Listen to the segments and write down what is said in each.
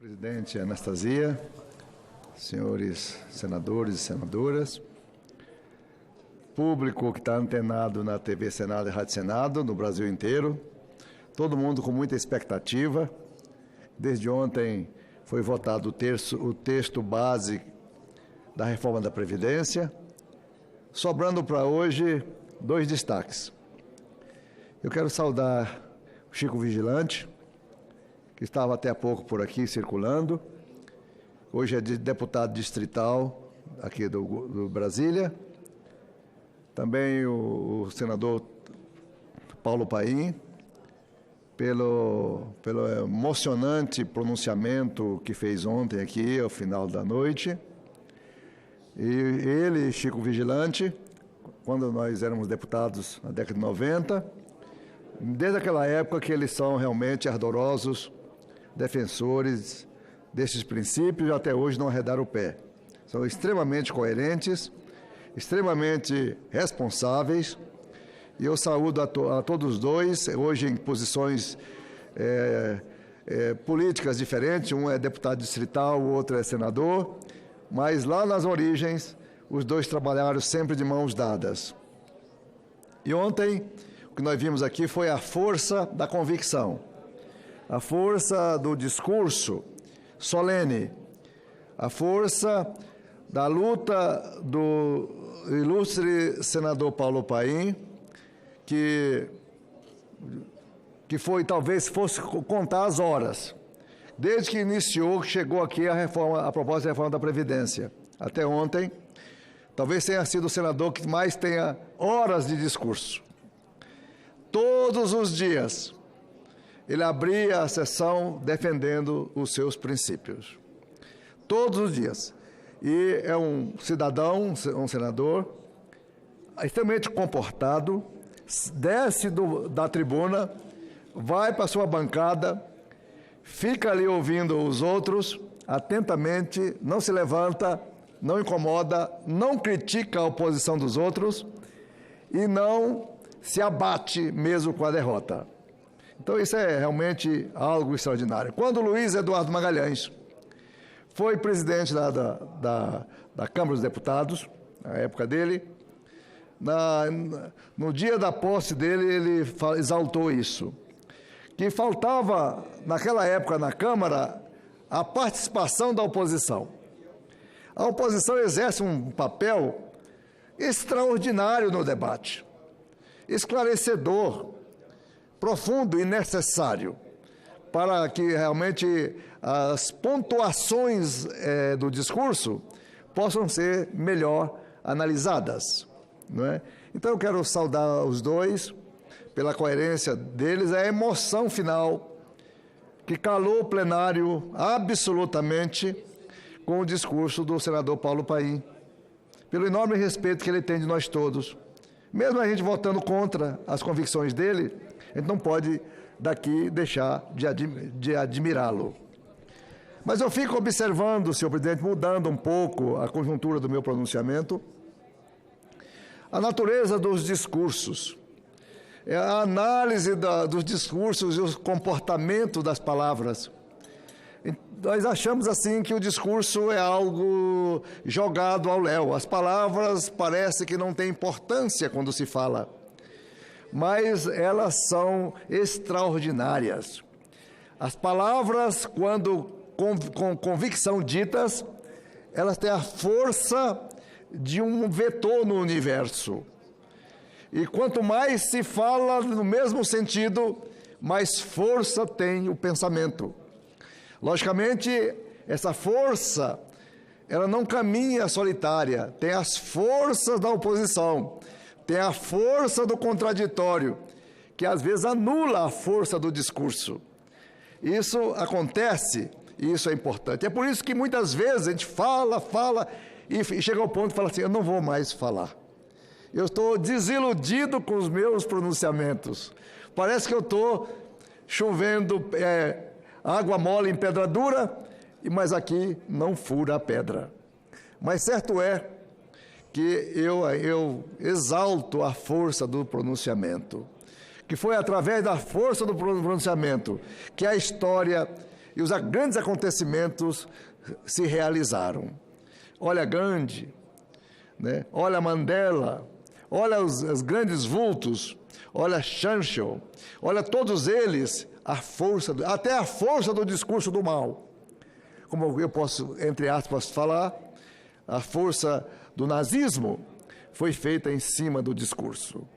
Presidente Anastasia, senhores senadores e senadoras, público que está antenado na TV Senado e Rádio Senado, no Brasil inteiro, todo mundo com muita expectativa. Desde ontem foi votado o texto base da reforma da Previdência, sobrando para hoje 2 destaques. Eu quero saudar o Chico Vigilante, que estava até há pouco por aqui circulando. Hoje é deputado distrital aqui do Brasília. Também o senador Paulo Paim, pelo emocionante pronunciamento que fez ontem aqui, ao final da noite. E ele, Chico Vigilante, quando nós éramos deputados na década de 90, desde aquela época que eles são realmente ardorosos defensores desses princípios, até hoje não arredaram o pé. São extremamente coerentes, extremamente responsáveis, e eu saúdo a todos os dois, hoje em posições políticas diferentes. Um é deputado distrital, o outro é senador, mas lá nas origens, os dois trabalharam sempre de mãos dadas. E ontem, o que nós vimos aqui foi a força da convicção, a força do discurso solene, a força da luta do ilustre senador Paulo Paim, que foi, talvez fosse contar as horas, desde que iniciou, chegou aqui a proposta de reforma da Previdência, até ontem. Talvez tenha sido o senador que mais tenha horas de discurso. Todos os dias ele abria a sessão defendendo os seus princípios. Todos os dias. E é um cidadão, um senador, extremamente comportado, desce da tribuna, vai para a sua bancada, fica ali ouvindo os outros atentamente, não se levanta, não incomoda, não critica a oposição dos outros e não se abate mesmo com a derrota. Então, isso é realmente algo extraordinário. Quando Luiz Eduardo Magalhães foi presidente da Câmara dos Deputados, na época dele, no dia da posse dele, ele exaltou isso, que faltava, naquela época, na Câmara, a participação da oposição. A oposição exerce um papel extraordinário no debate, esclarecedor, profundo e necessário, para que realmente as pontuações do discurso possam ser melhor analisadas, não é? Então eu quero saudar os dois pela coerência deles, a emoção final que calou o plenário absolutamente com o discurso do senador Paulo Paim, pelo enorme respeito que ele tem de nós todos. Mesmo a gente votando contra as convicções dele, a gente não pode daqui deixar de admirá-lo. Mas eu fico observando, senhor presidente, mudando um pouco a conjuntura do meu pronunciamento, a natureza dos discursos, a análise dos discursos e o comportamento das palavras. Nós achamos assim que o discurso é algo jogado ao léu. As palavras parece que não têm importância quando se fala, mas elas são extraordinárias. As palavras, quando com convicção ditas, elas têm a força de um vetor no universo. E quanto mais se fala no mesmo sentido, mais força tem o pensamento. Logicamente, essa força, ela não caminha solitária, tem as forças da oposição, tem a força do contraditório, que às vezes anula a força do discurso. Isso acontece, e isso é importante. É por isso que muitas vezes a gente fala, e chega ao ponto de falar assim, eu não vou mais falar. Eu estou desiludido com os meus pronunciamentos. Parece que eu estou chovendo água mole em pedra dura, mas aqui não fura a pedra. Mas certo é que eu exalto a força do pronunciamento, que foi através da força do pronunciamento que a história e os grandes acontecimentos se realizaram. Olha Gandhi, né? Olha Mandela, olha os grandes vultos, olha Churchill, olha todos eles, até a força do discurso do mal. Como eu posso, entre aspas, falar, a força do nazismo foi feita em cima do discurso.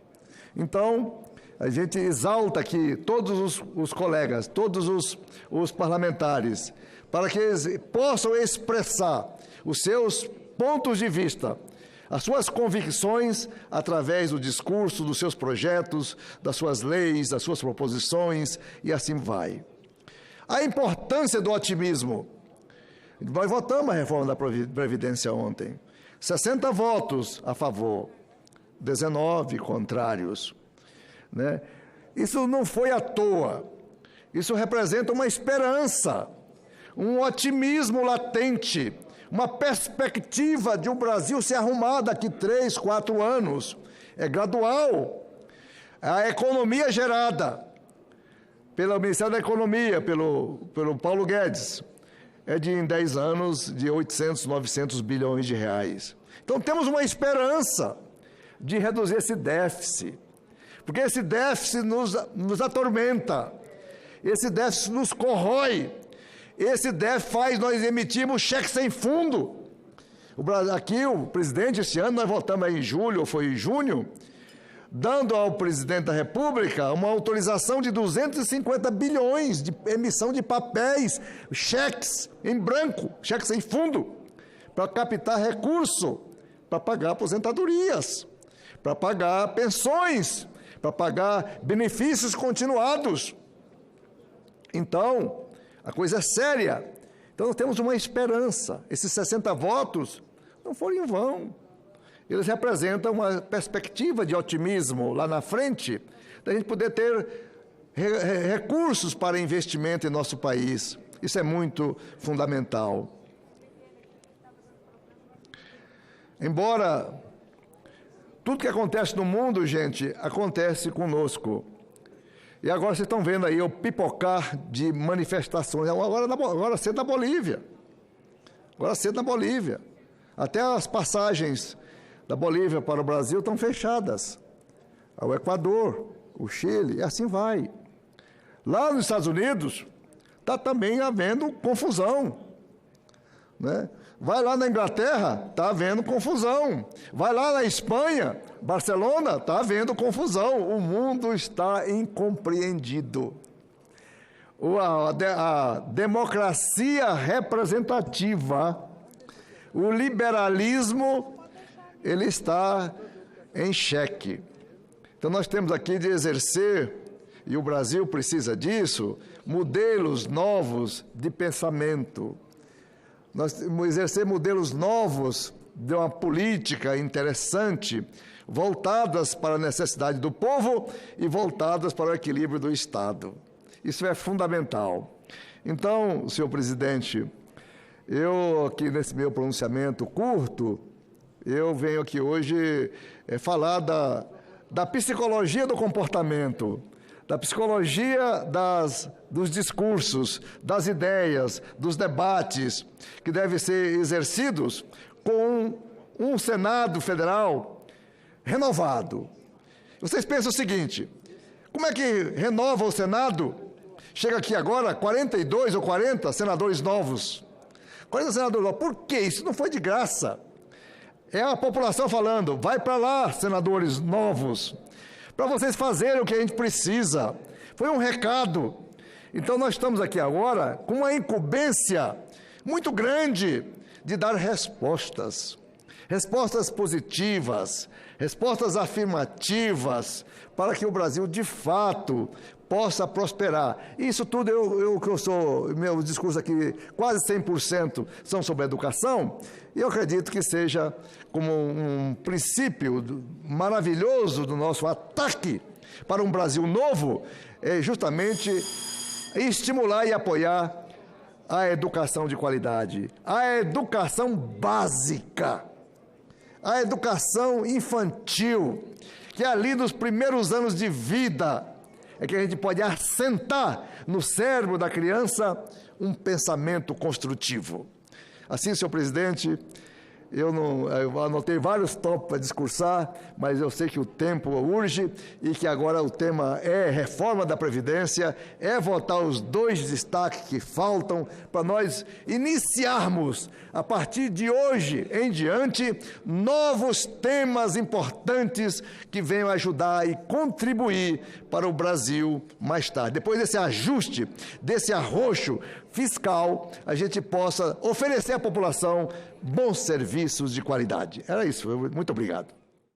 Então, a gente exalta aqui todos os colegas, todos os parlamentares, para que eles possam expressar os seus pontos de vista, as suas convicções através do discurso, dos seus projetos, das suas leis, das suas proposições, e assim vai. A importância do otimismo. Nós votamos a reforma da Previdência ontem. 60 votos a favor, 19 contrários, né? Isso não foi à toa. Isso representa uma esperança, um otimismo latente, uma perspectiva de um Brasil se arrumar daqui 3, 4 anos. É gradual. A economia gerada pelo Ministério da Economia, pelo Paulo Guedes, é de, em 10 anos, de 800, 900 bilhões de reais. Então, temos uma esperança de reduzir esse déficit, porque esse déficit nos atormenta, esse déficit nos corrói, esse déficit faz nós emitirmos cheque sem fundo. Aqui, o presidente, esse ano, nós votamos aí em julho, ou foi em junho, dando ao presidente da República uma autorização de 250 bilhões de emissão de papéis, cheques em branco, cheques sem fundo, para captar recurso, para pagar aposentadorias, para pagar pensões, para pagar benefícios continuados. Então, a coisa é séria. Então, nós temos uma esperança. Esses 60 votos não foram em vão. Eles representam uma perspectiva de otimismo lá na frente, da gente poder ter recursos para investimento em nosso país. Isso é muito fundamental. Embora tudo que acontece no mundo, gente, acontece conosco. E agora vocês estão vendo aí o pipocar de manifestações. Agora cedo na Bolívia. Agora cedo na Bolívia. Até as passagens da Bolívia para o Brasil estão fechadas. O Equador, o Chile, e assim vai. Lá nos Estados Unidos, está também havendo confusão, né? Vai lá na Inglaterra, está havendo confusão. Vai lá na Espanha, Barcelona, está havendo confusão. O mundo está incompreendido. A democracia representativa, o liberalismo, ele está em xeque. Então, nós temos aqui de exercer, e o Brasil precisa disso, modelos novos de pensamento. Nós temos de exercer modelos novos de uma política interessante, voltadas para a necessidade do povo e voltadas para o equilíbrio do Estado. Isso é fundamental. Então, senhor presidente, eu aqui nesse meu pronunciamento curto, eu venho aqui hoje falar da psicologia do comportamento, da psicologia dos discursos, das ideias, dos debates que devem ser exercidos com um Senado Federal renovado. Vocês pensam o seguinte: como é que renova o Senado? Chega aqui agora 42 ou 40 senadores novos. 40 senadores novos. Por quê? Isso não foi de graça. É a população falando: vai para lá, senadores novos, para vocês fazerem o que a gente precisa. Foi um recado. Então, nós estamos aqui agora com uma incumbência muito grande de dar respostas. Respostas positivas, respostas afirmativas, para que o Brasil, de fato, possa prosperar. Isso tudo, meu discurso aqui, quase 100% são sobre educação, e eu acredito que seja como um princípio maravilhoso do nosso ataque para um Brasil novo, é justamente estimular e apoiar a educação de qualidade, a educação básica, a educação infantil, que ali nos primeiros anos de vida é que a gente pode assentar no cérebro da criança um pensamento construtivo. Assim, senhor presidente, eu anotei vários tópicos para discursar, mas eu sei que o tempo urge e que agora o tema é reforma da Previdência, é votar os 2 destaques que faltam para nós iniciarmos, a partir de hoje em diante, novos temas importantes que venham ajudar e contribuir para o Brasil mais tarde. Depois desse ajuste, desse arroxo fiscal, a gente possa oferecer à população bons serviços de qualidade. Era isso. Muito obrigado.